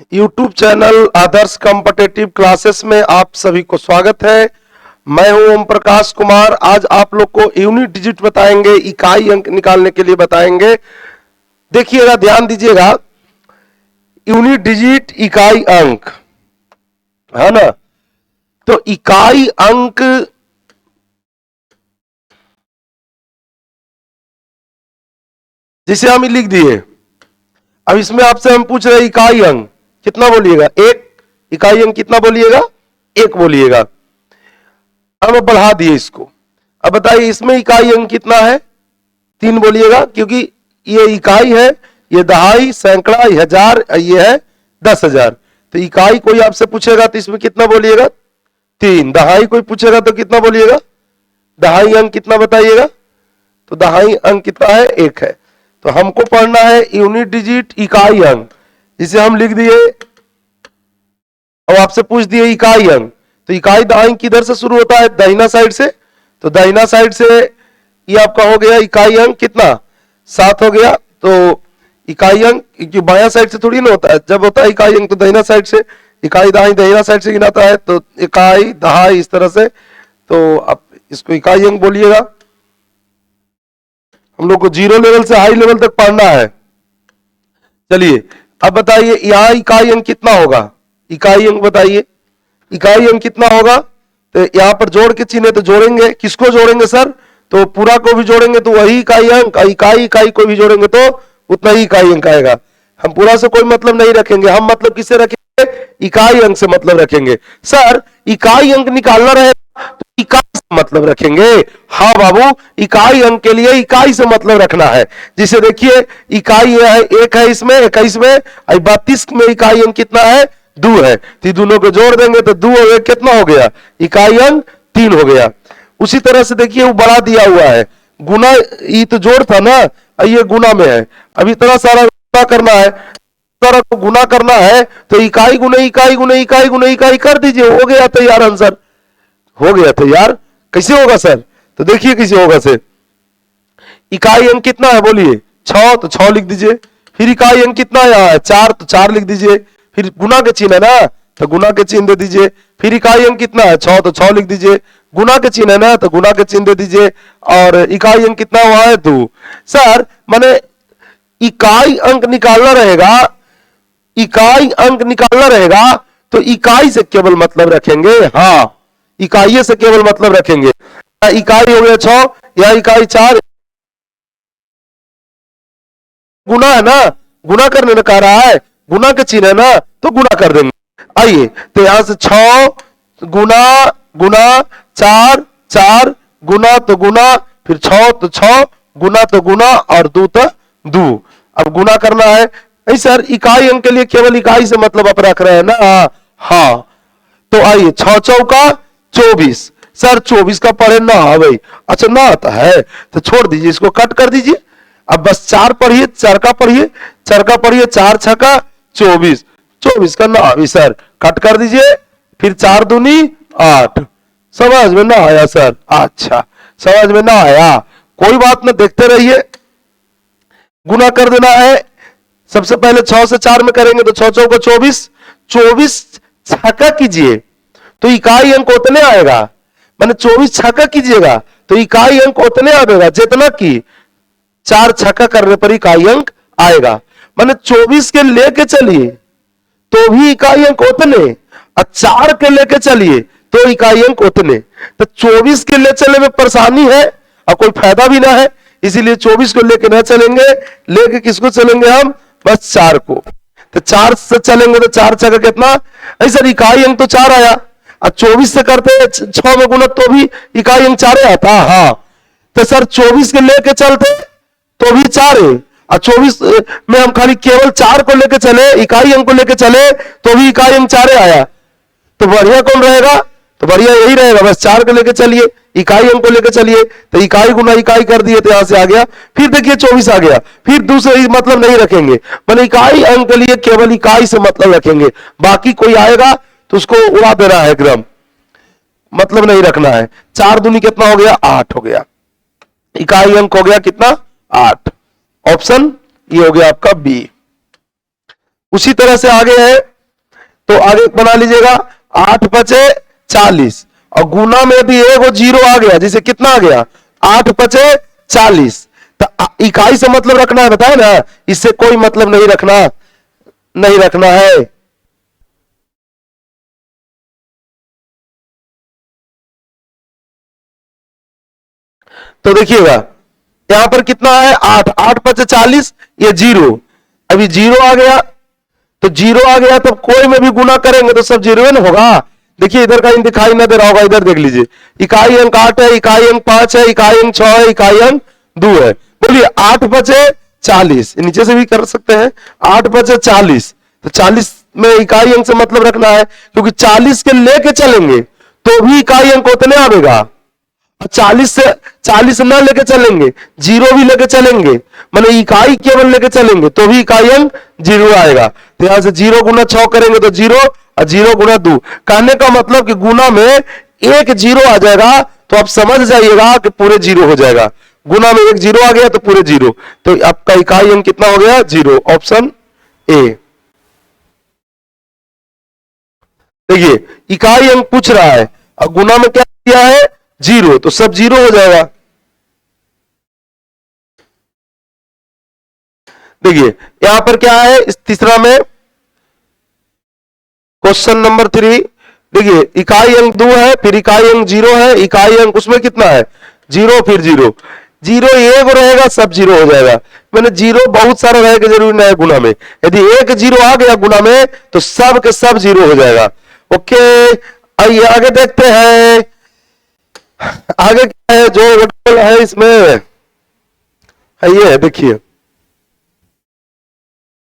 YouTube channel आदर्श competitive classes में आप सभी को स्वागत है। मैं हूं ओम प्रकाश कुमार। आज आप लोग को यूनिट डिजिट बताएंगे, इकाई अंक निकालने के लिए बताएंगे। देखिएगा, ध्यान दीजिएगा, यूनिट डिजिट इकाई अंक है ना। तो इकाई अंक जिसे हम लिख दिए, अब इसमें आपसे हम पूछ रहे हैं इकाई अंक कितना बोलिएगा? एक। इकाई अंक कितना बोलिएगा? एक बोलिएगा। हम बढ़ा दिए इसको। अब बताइए इसमें इकाई अंक कितना है? 3 बोलिएगा, क्योंकि ये इकाई है, ये दहाई, सैकड़ा, हजार, ये है 10,000। तो इकाई कोई आपसे पूछेगा तो इसमें कितना बोलिएगा? 3। दहाई कोई पूछेगा तो कितना बोलिएगा? दहाई अंक कितना बताइएगा? तो दहाई अंक कितना है? 1 है। तो हमको पढ़ना है यूनिट डिजिट इकाई अंक, जिसे हम लिख दिए। अब आपसे पूछ दिए इकाई अंक, तो इकाई दहाई किधर से शुरू होता है? दाहिना साइड से। तो दाहिना साइड से ये आपका हो गया इकाई अंक कितना? 7 हो गया। तो इकाई अंक क्योंकि बाया साइड से थोड़ी ना होता है, जब होता है इकाई अंक तो दाहिना साइड से। इकाई दहाई दाहिना साइड से गिनाता है, तो इकाई दहाई इस तरह से। तो आप इसको इकाई अंक बोलिएगा। हम लोग को 0 लेवल से हाई लेवल तक पढ़ना है। चलिए अब बताइए यहां इकाई अंक कितना होगा? इकाई अंक बताइए, इकाई अंक कितना होगा? तो यहां पर जोड़ के चिन्ह तो जोड़ेंगे। किसको जोड़ेंगे सर? तो पूरा को भी जोड़ेंगे तो वही इकाई अंक, इकाई इकाई को भी जोड़ेंगे तो उतना ही इकाई अंक आएगा। हम पूरा से कोई मतलब नहीं रखेंगे। हम मतलब किससे रखेंगे? इकाई अंक से मतलब रखेंगे। सर इकाई अंक निकालना रहे तो इकाई से मतलब रखेंगे। हाँ बाबू, इकाई अंक के लिए इकाई से मतलब रखना है। जिसे देखिए इकाई है 1 है, इसमें 21 में, 32 में इकाई अंक कितना है? 2 है। तो दोनों को जोड़ देंगे तो 2 हो गया, कितना हो गया? इकाई अंक 3 हो गया। उसी तरह से देखिए वो बढ़ा दिया हुआ है, गुना, ये तो जोड़ था ना, ये गुना में है। अब इतना सारा गुना करना है, सारा को गुना करना है, तो इकाई गुने इकाई गुने इकाई गुने इकाई कर दीजिए, हो गया तैयार आंसर। हो गया तैयार। कैसे होगा सर? तो देखिए कैसे होगा सर। इकाई अंक कितना है बोलिए? 6, तो 6 लिख दीजिए। फिर इकाई अंक कितना है? 4, तो 4 लिख दीजिए। फिर गुना के चिन्ह है ना, तो गुना के चिन्ह दे दीजिए। फिर इकाई अंक कितना है? 6, तो 6 लिख दीजिए। गुना के चिन्ह है ना, तो गुना के चिन्ह दे दीजिए। और इकाई अंक कितना हुआ है? 2। सर माने इकाई अंक निकालना रहेगा, इकाई अंक निकालना रहेगा तो इकाई से केवल मतलब रखेंगे। हाँ, इकाई से केवल मतलब रखेंगे। इकाई हो गया 6 या इकाई 4, गुना है ना, गुना करने में कह रहा है, गुना के चिन्ह है ना, तो गुना कर देंगे। आइए तो यहां से 6 गुना गुना 4 4 गुना तो गुना, फिर 6 तो 6 गुना तो गुना, और 2 तो 2। अब गुना करना है। नहीं सर, इकाई अंक के लिए केवल इकाई से मतलब आप रख रहे हैं ना। हाँ, तो आइए 6 चौका 24। सर 24 का पढ़े ना? हाँ भाई, अच्छा ना आता है तो छोड़ दीजिए, इसको कट कर दीजिए। अब बस 4 पढ़िए, 4 का पढ़िए, 4 का पढ़िए, 4 छका 24, 24 का ना अभी सर कट कर दीजिए। फिर 4 दूनी 8। समझ में ना आया सर? अच्छा, समझ में ना आया, कोई बात ना, देखते रहिए। गुना कर देना है। सबसे पहले 6 से 4 में करेंगे तो 6 चौका 24, 24 छक्का कीजिए तो इकाई अंक उतने आएगा। मैंने 24 छक्का कीजिएगा तो इकाई अंक उतने आएगा जितना कि 4 छक्का करने पर इकाई अंक आएगा। मैंने 24 के लेके चलिए तो भी इकाई अंक उतने, और 4 के लेके चलिए तो इकाई अंक उतने। तो 24 के ले चलने में परेशानी है और कोई फायदा भी ना है, इसीलिए 24 को लेके ना चलेंगे। लेके किसको चलेंगे हम? बस 4 को। तो 4 से चलेंगे तो 4 छक्का कितना? सर इकाई अंक तो 4 आया, और 24 से करते 6 में गुना तो भी इकाई अंक 4 आता। हाँ, तो सर 24 के लेके चलते तो भी 4 है, और 24 में हम खाली केवल 4 को लेके चले, इकाई अंक को लेके चले तो भी इकाई अंक 4 आया। तो बढ़िया कौन रहेगा? तो बढ़िया यही रहेगा, बस 4 को लेके चलिए, इकाई अंक को लेके चलिए, तो इकाई गुना इकाई कर दिए तो यहां से आ गया। फिर देखिए 24 आ गया। फिर दूसरे मतलब नहीं रखेंगे, मैंने इकाई अंक के लिए केवल इकाई से मतलब रखेंगे। बाकी कोई आएगा तो उसको उड़ा देना है, एकदम मतलब नहीं रखना है। 4 दूनी कितना हो गया? 8 हो गया। इकाई अंक हो गया कितना? 8। ऑप्शन ये हो गया आपका बी। उसी तरह से आगे है तो आगे बना लीजिएगा 8 पचे 40 और गुना में भी एगो जीरो आ गया, जैसे कितना आ गया 8 पचे 40। तो इकाई से मतलब रखना है, बताए ना, इससे कोई मतलब नहीं रखना है। तो देखिएगा यहां पर कितना है 8, 8 पचे 40, ये जीरो, अभी जीरो आ गया, तो जीरो आ गया तो कोई में भी गुना करेंगे तो सब जीरो ना होगा। देखिए इधर का इन दिखाई ना दे रहा होगा, इधर देख लीजिए, इकाई अंक 8 है, इकाई अंक 5 है, इकाई अंक 6 है, इकाई अंक 2 है। बोलिए 8 बचे 40, नीचे से भी कर सकते हैं, 8 बचे 40, तो 40 में इकाई अंक से मतलब रखना है, क्योंकि 40 के लेके चलेंगे तो भी इकाई अंक उतने आएगा। 40 ना लेके चलेंगे, जीरो भी लेके चलेंगे, मतलब इकाई केवल लेके चलेंगे तो भी इकाई अंक जीरो आएगा। तो यहां से 0 गुना 6 करेंगे तो 0 और 0 गुना 2, कहने का मतलब कि गुना में एक जीरो आ जाएगा, तो आप समझ जाइएगा कि पूरे जीरो हो जाएगा। गुना में एक जीरो आ गया तो पूरे जीरो, तो आपका इकाई अंक कितना हो गया 0, ऑप्शन ए। देखिए इकाई अंक पूछ रहा है और गुना में क्या दिया है 0, तो सब 0 हो जाएगा। देखिए यहां पर क्या है इस तीसरा में, क्वेश्चन नंबर 3, देखिए इकाई अंक 2 है, फिर इकाई अंक 0 है, इकाई अंक उसमें कितना है 0, फिर 0, 0 एक रहेगा सब 0 हो जाएगा, मैंने 0 बहुत सारा रहेगा जरूरी नहीं है गुना में, यदि एक 0 आ गया गुना में तो सब के सब 0 हो जाएगा। ओके आइए आगे देखते हैं, आगे क्या है जो है इसमें ये देखिए,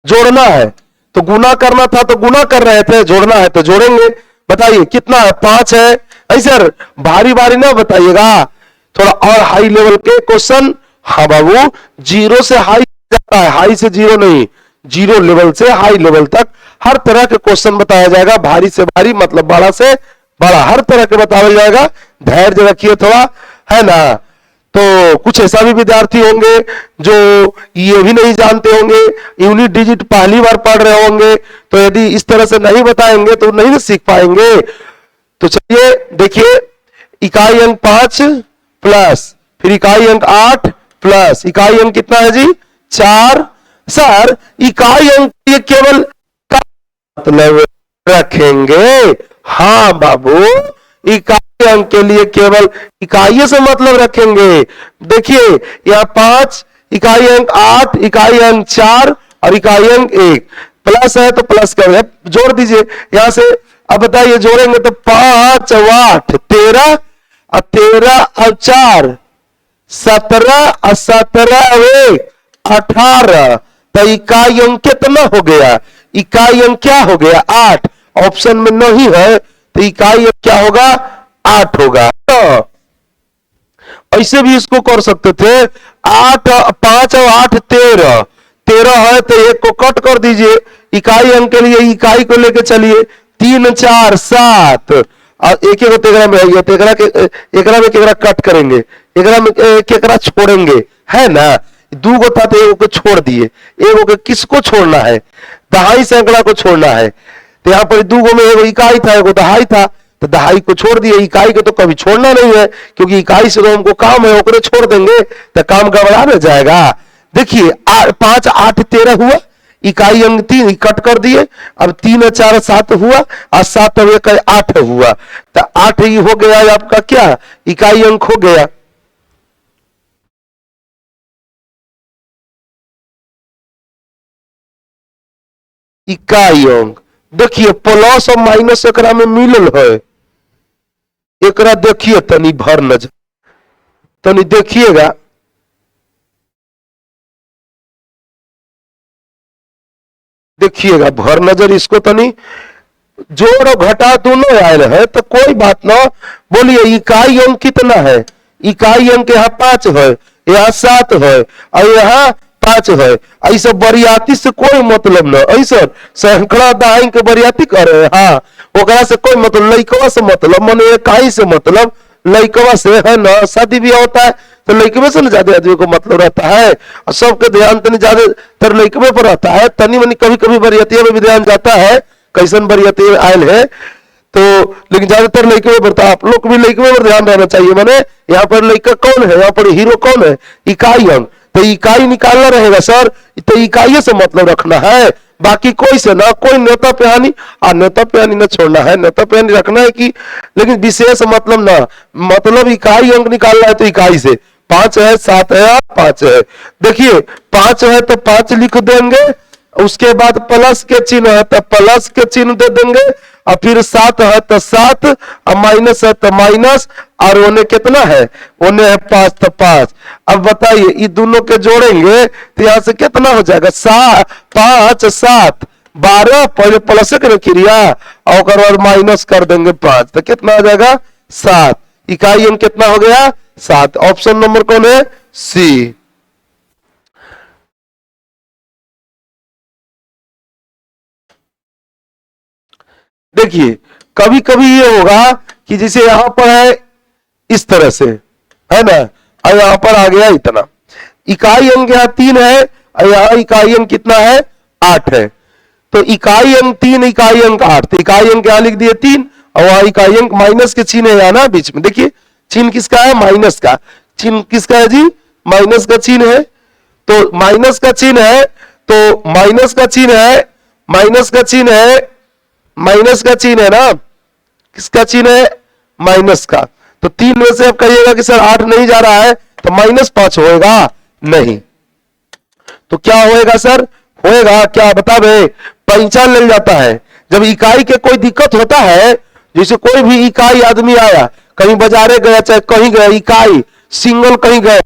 जोड़ना है, तो गुना करना था तो गुना कर रहे थे, जोड़ना है तो जोड़ेंगे। बताइए कितना है 5 है, ऐसे भारी भारी ना बताइएगा, थोड़ा और हाई लेवल के क्वेश्चन। हाँ बाबू 0 से हाई जाता है, हाई से 0 नहीं, 0 लेवल से हाई लेवल तक हर तरह के क्वेश्चन बताया जाएगा, भारी से भारी मतलब बड़ा से बड़ा हर तरह के बताया जाएगा, धैर्य रखिए थोड़ा, है ना। तो कुछ ऐसा भी विद्यार्थी होंगे जो ये भी नहीं जानते होंगे, यूनिट डिजिट पहली बार पढ़ रहे होंगे, तो यदि इस तरह से नहीं बताएंगे तो नहीं सीख पाएंगे। तो चलिए देखिए, इकाई अंक 5 प्लस फिर इकाई अंक 8 प्लस इकाई अंक कितना है जी 4। सर इकाई अंक ये केवल मतलब रखेंगे, हाँ बाबू इकाई अंक के लिए केवल इकाइयों से मतलब रखेंगे। देखिए यहां 5, इकाई अंक 8, इकाई अंक 4 और इकाई अंक 1, प्लस है तो प्लस कर जोड़ दीजिए यहां से। अब बताइए जोड़ेंगे तो 5 और 8 13 और 13 और 4 17 और 17 और 1 18, तो इकाई अंक कितना हो गया, इकाई अंक क्या हो गया 8, ऑप्शन में नहीं है तो इकाई अंक क्या होगा 8 होगा। तो ऐसे भी इसको कर सकते थे, 8 5 और 8 13, 13 है तो एक को कट कर दीजिए, इकाई अंक के लिए इकाई को लेके चलिए 3 4 7 और एक एक तेगरा में आइए, तेगरा के एकरा में केकरा कट करेंगे, एकरा में केकरा छोड़ेंगे, है ना। 2 गो था तो एगो को छोड़ दिए, एगो के किसको छोड़ना है दहाई सैकड़ा को छोड़ना है, तो यहाँ पर 2 गो में एगो इकाई था एगो दहाई था, तो दहाई को छोड़ दिए, इकाई को तो कभी छोड़ना नहीं है, क्योंकि इकाई से तो हमको काम है, ओकरे छोड़ देंगे तो काम गड़बड़ा न जाएगा। देखिए 5 8 13 हुआ, इकाई अंक 3 कट कर दिए, अब 3 4 7 हुआ और 7 और 1 8 हुआ, तो 8 ही हो गया आपका क्या इकाई अंक हो गया। इकाई अंक देखिए प्लस और माइनस एकरा में मिलल है, एकरा देखिए तनी भर नजर, तनी देखिएगा, देखिएगा भर नजर इसको तनी, जोड़ और घटा दोनों आयल है तो कोई बात ना। बोलिए इकाई अंक कितना है, इकाई अंक यहाँ 5 है, यहाँ 7 है और यहाँ 5 है, ऐसा बरियाती से कोई मतलब ना, ऐसा सैकड़ा दहाई के बरियाती करे, हाँ ओकरा से कोई मतलब, लइकवा से मतलब, मने इकाई से मतलब लइकवा से, है ना। शादी भी होता है तो लइकवे से ना ज्यादा आदमी को मतलब रहता है, और सबके ध्यान तनी ज्यादा तर लइकवे पर रहता है, तनी मनी कभी कभी बरियातिया में भी ध्यान जाता है, कैसन बरियते आयल है। तो लेकिन ज्यादातर लड़के में बढ़ता, आप लोग भी लड़के में ध्यान रहना चाहिए। मैंने यहाँ पर लड़का कौन है, यहाँ पर हीरो कौन है, इकाई अंक। तो इकाई निकालना रहेगा सर, तो इकाई से मतलब रखना है, बाकी कोई से ना, कोई नेता पेहानी नेता पेहानी ना छोड़ना है, नेता पेहानी रखना है कि, लेकिन विशेष मतलब ना, मतलब इकाई अंक निकालना है तो इकाई से 5 है, 7 है या 5 है। देखिए 5 है तो 5 लिख देंगे, उसके बाद प्लस के चिन्ह है तो प्लस के चिन्ह दे देंगे, और फिर 7 है तो 7, और माइनस है तो माइनस, और ओने कितना है, ओने है 5 तो 5। अब बताइए ये दोनों के जोड़ेंगे तो यहां से कितना हो जाएगा, 5 7 12, पहले प्लस के क्रिया और माइनस कर देंगे 5 तो कितना हो जाएगा 7। इकाई अंक कितना हो गया 7। ऑप्शन नंबर कौन है, सी। देखिए कभी कभी ये होगा कि जैसे यहां पर है इस तरह से, है ना, और यहां पर आ गया इतना, इकाई अंक यहाँ 3 है और यहाँ इकाई अंक कितना है 8 है। तो इकाई अंक 3, इकाई अंक 8, तो इकाई अंक यहाँ लिख दिए 3, और वहां इकाई अंक माइनस के चिन्ह है यहाँ ना बीच में। देखिए चिन्ह किसका है, माइनस का। चिन्ह किसका है जी, माइनस का चिन्ह है। तो माइनस का चिन्ह है, तो माइनस का चिन्ह है, माइनस का चिन्ह है, माइनस का चिन्ह है ना, किसका चिन्ह है, माइनस का। तो 3 में से आप कहिएगा कि सर 8 नहीं जा रहा है, तो -5 होएगा, नहीं। तो क्या होएगा सर, होएगा क्या बता भाई, पैंचा ले जाता है। जब इकाई के कोई दिक्कत होता है, जैसे कोई भी इकाई आदमी आया, कहीं बाजारे गया चाहे कहीं गया, इकाई सिंगल कहीं गए,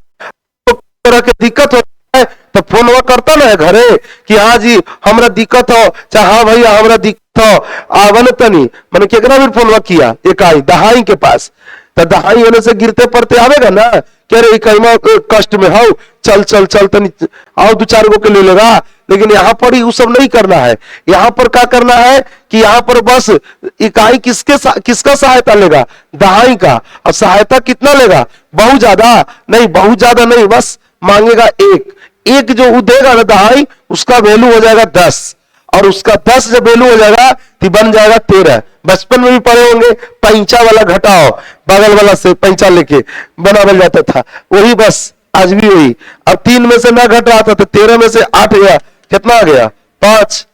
तो तरह के दिक्कत होता है तो फोन करता ना है घरे कि हाँ जी हमरा दिक्कत हो, चाहे हाँ भैया हमरा दिक्कत हो, आवन तनी, मैंने केकरा भी फोन किया, इकाई दहाई के पास, तो दहाई होने से गिरते पड़ते आवेगा ना, कह रहे इकाई कष्ट में हो, चल चल चल तनी आओ 2-4 गो के ले लेगा। लेकिन यहाँ पर ही वो सब नहीं करना है। यहाँ पर क्या करना है कि यहाँ पर बस इकाई किसका सहायता लेगा, दहाई का। और सहायता कितना लेगा, बहुत ज्यादा नहीं, बहुत ज्यादा नहीं, बस मांगेगा 1 जो वो देगा ना दहाई, उसका वैल्यू हो जाएगा 10, और उसका 10 जब वैल्यू हो जाएगा तो बन जाएगा 13। बचपन में भी पढ़े होंगे, पैंचा वाला घटाओ, बगल वाला से पैंचा लेके बनावल जाता था, वही बस आज भी वही। अब 3 में से ना घट रहा था तो 13 में से 8 गया, कितना आ गया 5।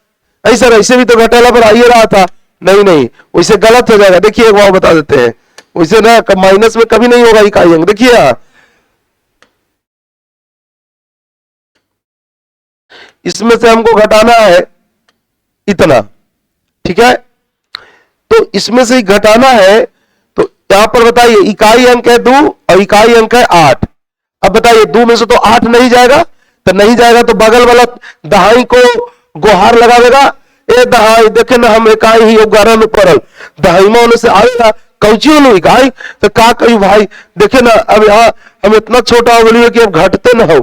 ऐसा ऐसे भी तो घटाला पर आइए रहा था, नहीं नहीं वैसे गलत हो जाएगा। देखिए एक बार बता देते हैं, वैसे ना माइनस में कभी नहीं होगा इकाई अंक। देखिए इसमें से हमको घटाना है इतना, ठीक है, तो इसमें से घटाना है। तो यहां पर बताइए इकाई अंक है 2 और इकाई अंक है 8। अब बताइए 2 में से तो 8 नहीं जाएगा, तो नहीं जाएगा तो बगल वाला दहाई को गुहार लगावेगा, ए दहाई देखे ना हम इकाई ही 11 में पड़ल, दहाई में होने से आएगा कौची हो इकाई, तो का कही भाई देखे ना, अब यहाँ हम इतना छोटा हो गए कि अब घटते ना हो,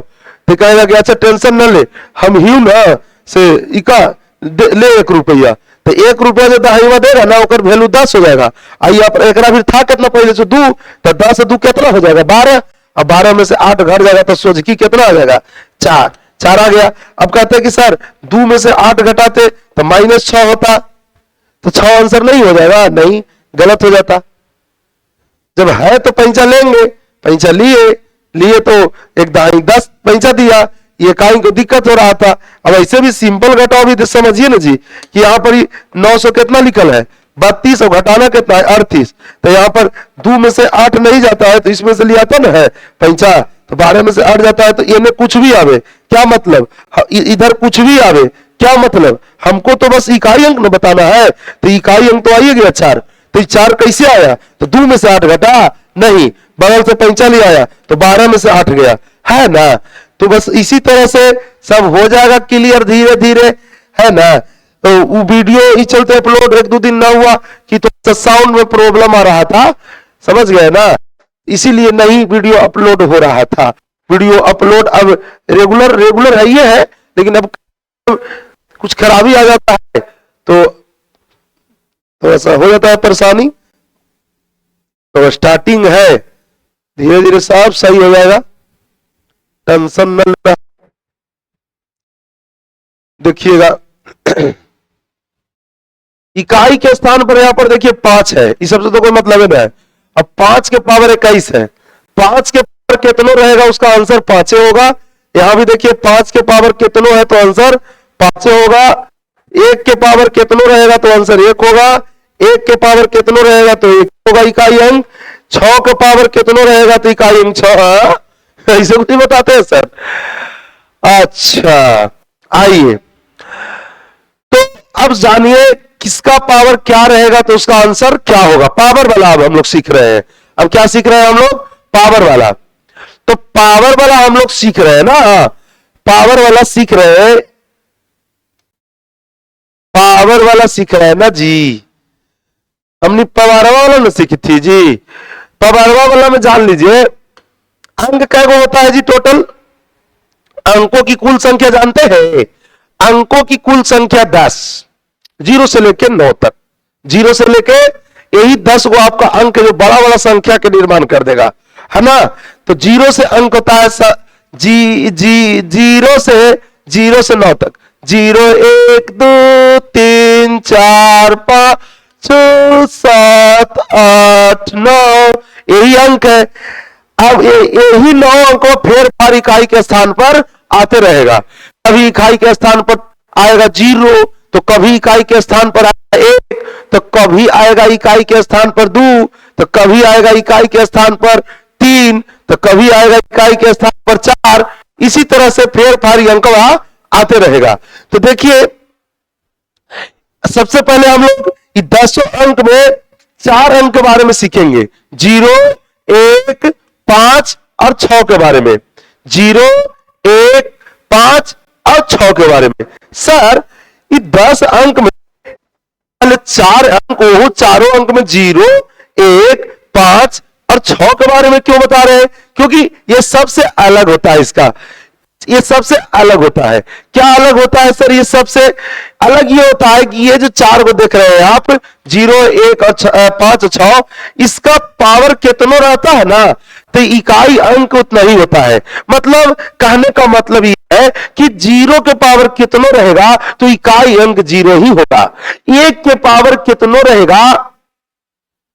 तो कहेगा कि अच्छा टेंशन ना ले, हम ही ना से इका ले 1 रुपया, तो 1 रुपया जो दहाईवा देगा ना ओकर वैल्यू 10 हो जाएगा। आइए आप एक फिर था कितना पहले से 2, तो 10 से 2 कितना हो जाएगा 12, अब 12 में से 8 घट जाएगा तो सोचकी कितना आ जाएगा 4 आ गया। अब कहते हैं कि सर 2 में से 8 घटाते तो -6 होता, तो 6 आंसर नहीं हो जाएगा, नहीं गलत हो जाता। जब है तो पैंचा लेंगे, पैंचा लिए तो एक दहाई 10 पैंचा दिया, ये इकाई को दिक्कत हो रहा था। अब ऐसे भी सिंपल घटाओ भी तो समझिए ना जी कि यहाँ पर 900 कितना निकल है 32 और घटाना कितना है 38, तो यहाँ पर 2 में से 8 नहीं जाता है तो इसमें से लिया था ना है पैंचा, तो 12 में से 8 जाता है, तो ये में कुछ भी आवे क्या मतलब, इधर कुछ भी आवे क्या मतलब, हमको तो बस इकाई अंक न बताना है, तो इकाई अंक तो आइए गया 4, तो 4 कैसे आया, तो 2 में से 8 घटा नहीं, बगल से पैंचा ले आया तो 12 में से 8 गया, है ना। तो बस इसी तरह से सब हो जाएगा क्लियर धीरे धीरे, है ना। तो वो वीडियो ही चलते अपलोड 1-2 दिन ना हुआ कि तो साउंड में प्रॉब्लम आ रहा था, समझ गए ना, इसीलिए नहीं वीडियो अपलोड हो रहा था। वीडियो अपलोड अब रेगुलर है ये है, लेकिन अब कुछ खराबी आ जाता है तो ऐसा हो जाता है परेशानी। तो स्टार्टिंग है, धीरे धीरे सब सही हो जाएगा, टेंशन न लेना, देखिएगा। इकाई के स्थान पर यहां पर देखिए 5 है, इस सबसे तो कोई मतलब नहीं है। अब 5 के पावर 21 है, 5 के पावर कितनों रहेगा, उसका आंसर 5 होगा। यहां भी देखिए 5 के पावर कितनों है तो आंसर 5 होगा। 1 के पावर कितनों रहेगा तो आंसर 1 होगा। 1 के पावर कितनों रहेगा तो 1 होगा इकाई अंक। 6 के पावर कितनों रहेगा तो इकाई अंक 6। ऐसे कुछ बताते हैं सर। अच्छा आइए, तो अब जानिए किसका पावर क्या रहेगा तो उसका आंसर क्या होगा। पावर वाला अब हम लोग सीख रहे हैं। अब क्या सीख रहे हैं हम लोग, पावर वाला। तो पावर वाला हम लोग सीख रहे हैं ना, पावर वाला सीख रहे हैं, पावर वाला सीख रहे हैं ना जी। हमने पवारवा वाला ना सीखी थी जी। पवारवा वाला में जान लीजिए अंक कैगो होता है जी टोटल। अंकों की कुल संख्या जानते हैं, अंकों की कुल संख्या 10, 0 से लेके 9 तक, 0 से लेके यही 10 को आपका अंक जो बड़ा बड़ा संख्या के निर्माण कर देगा, है ना। तो 0 से अंक होता है जी 0 से 9 तक, 0 1 2 3 4 5 6 7 8 9 यही अंक है। अब यही 9 अंकों फेर फार इकाई के स्थान पर आते रहेगा। कभी इकाई के स्थान पर आएगा 0, तो कभी इकाई के स्थान पर आएगा 1, तो कभी आएगा इकाई के स्थान पर 2, तो कभी आएगा इकाई के स्थान पर 3, तो कभी आएगा इकाई के स्थान पर 4। इसी तरह से फेर फार अंक आते रहेगा। तो देखिए सबसे पहले हम लोग 10 अंक में 4 अंक के बारे में सीखेंगे, 0 1 5 और 6 के बारे में। 0 1 5 और 6 के बारे में। सर ये 10 अंक में पहले 4 अंक, वो चारों अंक में 0 1 5 और 6 के बारे में क्यों बता रहे हैं, क्योंकि ये सबसे अलग होता है। इसका ये सबसे अलग होता है। क्या अलग होता है सर, ये सबसे अलग ये होता है कि ये जो 4 को देख रहे हैं आप 0 1 और 5 और 6, इसका पावर कितना रहता है ना, तो इकाई अंक उतना ही होता है। मतलब कहने का मतलब ये है कि 0 के पावर कितना रहेगा तो इकाई अंक 0 ही होगा। 1 के पावर कितना रहेगा,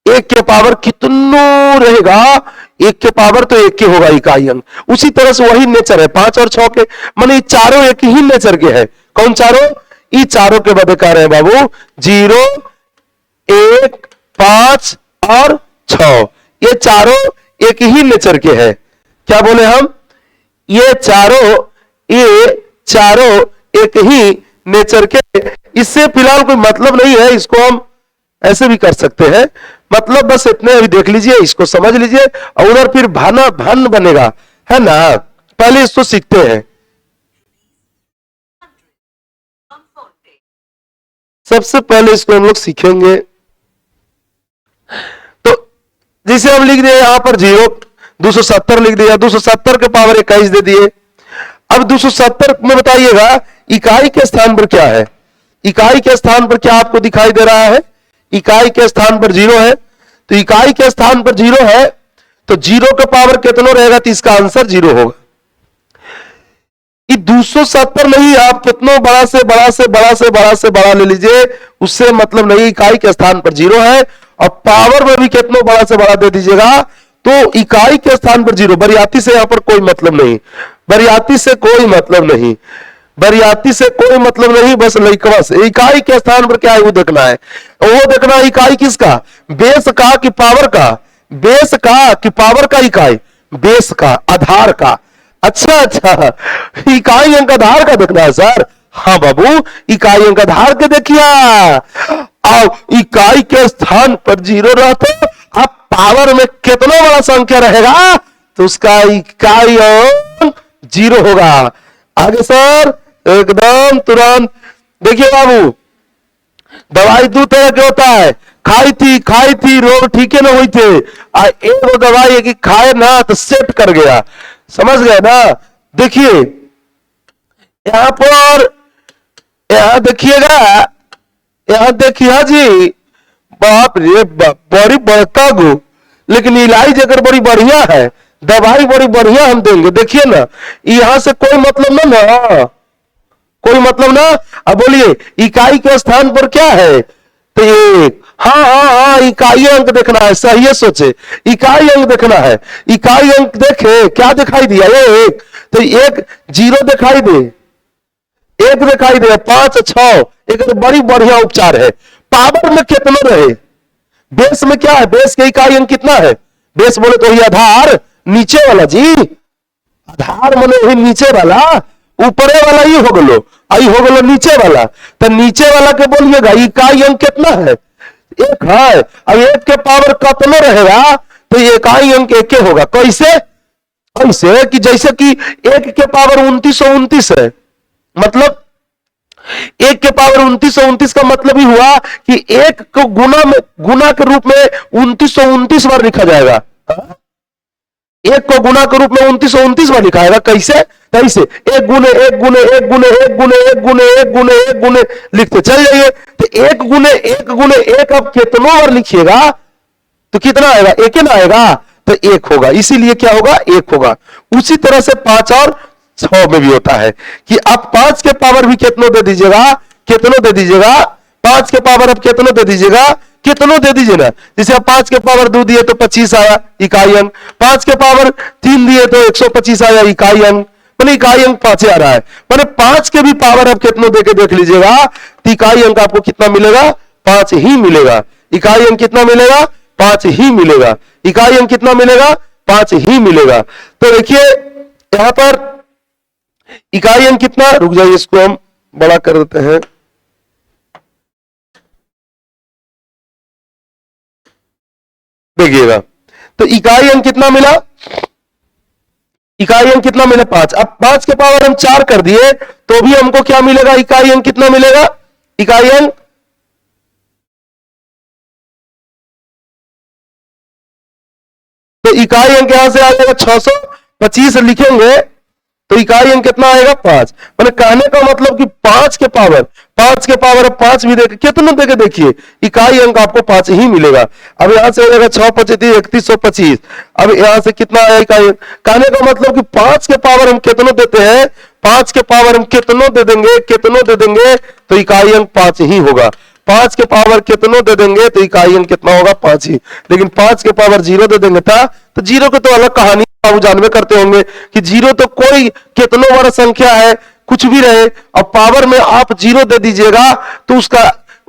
1 के पावर कितना रहेगा, 1 के पावर तो 1 के होगा इकाई अंक। उसी तरह से वही नेचर है 5 और 6 के, माने चारों एक ही नेचर के हैं। कौन चारों, ये चारों के बदे कह रहे हैं बाबू 0 1 5 और 6, ये चारों एक ही नेचर के हैं। क्या बोले हम, ये चारों एक ही नेचर के। इससे फिलहाल कोई मतलब नहीं है, इसको हम ऐसे भी कर सकते हैं। मतलब बस इतने अभी देख लीजिए, इसको समझ लीजिए और उधर फिर भन बनेगा, है ना। पहले इसको सीखते हैं। सबसे पहले इसको हम लोग सीखेंगे। तो जिसे हम लिख दिए यहां पर 0, 270 लिख दिया, 270 के पावर 21 दे दिए। अब 270 में बताइएगा इकाई के स्थान पर क्या है। इकाई के स्थान पर क्या आपको दिखाई दे रहा है, इकाई के स्थान पर 0 है। तो इकाई के स्थान पर 0 है तो 0 का पावर कितना रहेगा, तो इसका आंसर 0 होगा। ये 270 नहीं, आप कितना बड़ा से बड़ा से बड़ा से बड़ा से बड़ा ले लीजिए, उससे मतलब नहीं। इकाई के स्थान पर 0 है और पावर में भी कितना बड़ा से बड़ा दे दीजिएगा तो इकाई के स्थान पर 0। बरियाती से यहां पर कोई मतलब नहीं, बरियाती से कोई मतलब नहीं, बरियाती से कोई मतलब नहीं। बस लइकवा से इकाई के स्थान पर क्या है वो देखना है। वो देखना इकाई किसका, बेस का कि पावर का, बेस का कि पावर का, इकाई बेस का, आधार का। अच्छा इकाई अंक आधार का देखना है सर। हाँ बाबू इकाई अंक आधार के देखिए। अब इकाई के स्थान पर 0 रहते, अब पावर में कितना बड़ा संख्या रहेगा तो उसका इकाई अंक 0 होगा। आगे सर एकदम तुरंत देखिए बाबू, दवाई 2 तरह के होता है, खाई थी रोग ठीक है ना हुई थे, एक दवाई है कि खाए ना तो सेट कर गया, समझ गए ना। देखिए यहां पर, यहां देखिएगा, यहां देखिए जी, बाप रे बड़ी बड़का गो, लेकिन इलाज अगर बड़ी बढ़िया है, दवाई बड़ी बढ़िया हम देंगे। देखिए ना यहां से कोई मतलब ना, कोई मतलब ना। अब बोलिए इकाई के स्थान पर क्या है, तो एक, हाँ हाँ हाँ, इकाई अंक देखना है, सही है, सोचे इकाई अंक देखना है। इकाई अंक देखे क्या दिखाई दिया, एक, तो एक जीरो दिखाई दे, एक दिखाई दे, 5 6, एक तो बड़ी बढ़िया उपचार है। पावर में कितना रहे, बेस में क्या है, बेस के इकाई अंक कितना है, बेस बोले तो ही आधार, नीचे वाला जी, आधार माने ही नीचे वाला, ऊपरे वाला ही हो गलो, आई हो गलो नीचे वाला, तो नीचे वाला के बोलिएगा इकाई अंक कितना है, एक है। अब एक के पावर कितना रहेगा, तो इकाई अंक एक के होगा। कैसे, ऐसे कि जैसे कि एक के पावर 2929 है, मतलब एक के पावर 2929 का मतलब ही हुआ कि एक को गुना के रूप में 2929 बार लिखा जाएगा। एक को गुना के रूप में 2929 बार लिखा जाएगा। कैसे, कैसे, एक गुने एक गुने एक गुने एक गुने एक गुने एक गुने एक गुने लिखते चल जाइए। तो एक गुने एक अब कितनों बार लिखिएगा तो कितना आएगा, एक ही ना आएगा, तो एक होगा, इसीलिए क्या होगा, एक होगा। उसी तरह से 5 और 6 में भी होता है कि आप 5 के पावर भी कितनों दे दीजिएगा, कितनों दे दीजिएगा, 5 के पावर अब कितनों दे दीजिएगा, कितनों दे दीजिए ना। जैसे आप 5 के पावर 2 दिए तो 25 आया इकाई अंक, 5 के पावर 3 दिए तो 125 आया इकाई अंक, मैंने इकाई अंक 5 आ रहा है। मैंने 5 के भी पावर अब कितनों देके देख लीजिएगा तो इकाई अंक आपको कितना मिलेगा, 5 ही मिलेगा। इकाई अंक कितना मिलेगा, 5 ही मिलेगा। इकाई अंक कितना मिलेगा, 5 ही मिलेगा। तो देखिए यहां पर इकाई अंक कितना, रुक जाइए इसको हम बड़ा कर देते हैं। देखिएगा तो इकाई अंक कितना मिला, इकाई अंक कितना मिला, 5। अब 5 के पावर हम 4 कर दिए तो भी हमको क्या मिलेगा, इकाई अंक कितना मिलेगा, इकाई अंक तो इकाई अंक यहां से आ जाएगा 625 लिखेंगे तो इकाई अंक कितना आएगा, 5। मैंने कहने का मतलब कि 5 के पावर 5 भी देखे कितना देके देखिए इकाई अंक आपको 5 ही मिलेगा। अब यहां से हो जाएगा 6 25 3125। अब यहां से कितना आया इकाई अंक, कहने का मतलब कि 5 के पावर हम कितना देते हैं, 5 के पावर हम कितनों दे देंगे, कितनों दे देंगे तो इकाई अंक 5 ही होगा। 5 के पावर कितनों दे देंगे तो इकाई अंक कितना होगा, 5 ही। लेकिन 5 के पावर 0 दे देंगे था तो 0 की तो अलग कहानी आप जानवे करते होंगे कि 0 तो कोई कितनों बड़ा संख्या है, कुछ भी रहे, और पावर में आप 0 दे दीजिएगा तो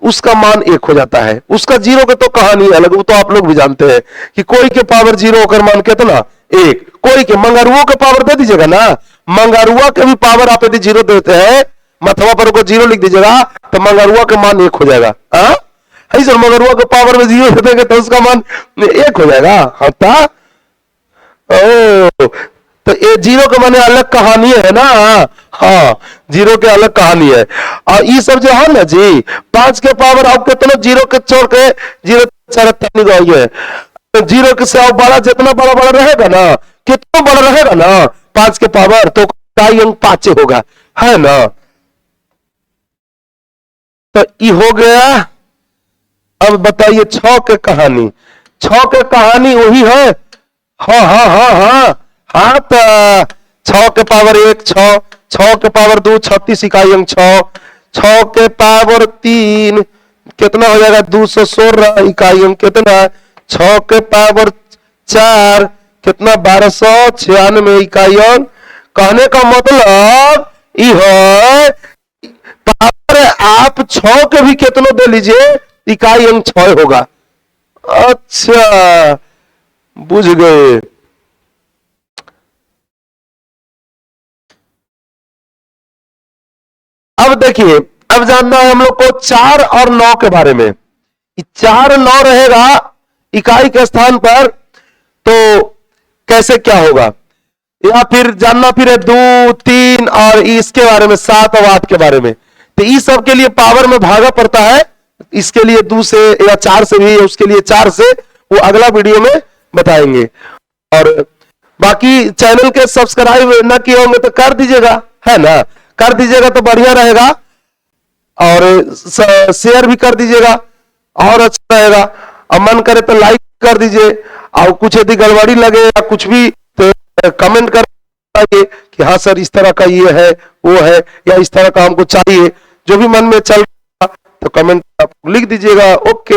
उसका मान 1 हो जाता है। उसका 0 के तो कहानी अलग, वो तो आप लोग भी जानते हैं कि कोई के पावर 0 होकर मान कितना 1, कोई के मंगरुओं के पावर दे दीजिएगा ना, मंगरुआ के भी पावर आप यदि 0 देते हैं, मथवा पर को 0 लिख दीजिएगा तो मंगरुआ का मान 1 हो जाएगा। हाँ सर, मंगरुआ के पावर में 0 दे देंगे तो उसका मान 1 हो जाएगा। हाँ ओ, तो ये 0 के माने अलग कहानी है ना, हाँ 0 के अलग कहानी है। और ये सब जो है ना जी 5 के पावर आप कितना 0 के छोड़ के 0 गई है, तो 0 के से बड़ा जितना बड़ा बड़ा रहेगा ना, कितना बड़ा रहेगा ना 5 के पावर तो इकाई अंक 5 होगा, है ना। तो ये हो गया। अब बताइए 6 के कहानी, 6 के कहानी वही है, हाँ हाँ हाँ हाँ हाँ, तो 6 के पावर 1 6, 6 के पावर 2 36 इकाई अंक 6, 6 के पावर 3 कितना हो जाएगा 216 इकाई अंक कितना, 6 के पावर 4 कितना 1296 इकाई अंक। कहने का मतलब यह पावर आप 6 के भी कितनों दे लीजिए इकाई अंक 6 होगा। अच्छा बुझ गए। अब देखिए, अब जानना है हम लोग को 4 और 9 के बारे में। 4 और 9 रहेगा इकाई के स्थान पर तो कैसे क्या होगा, या फिर जानना फिर है 2 3 और इसके बारे में 7 और 8 के बारे में। तो इस सब के लिए पावर में भागा पड़ता है, इसके लिए 2 से या 4 से भी, उसके लिए 4 से, वो अगला वीडियो में बताएंगे। और बाकी चैनल के सब्सक्राइब ना किए होंगे तो कर दीजिएगा, है ना, कर दीजिएगा तो बढ़िया रहेगा, और शेयर भी कर दीजिएगा और अच्छा रहेगा। और मन करे तो लाइक कर दीजिए, और कुछ यदि गड़बड़ी लगे या कुछ भी तो कमेंट कर कि हाँ सर इस तरह का ये है वो है, या इस तरह का हमको चाहिए, जो भी मन में चल रहा तो कमेंट आप लिख दीजिएगा। ओके।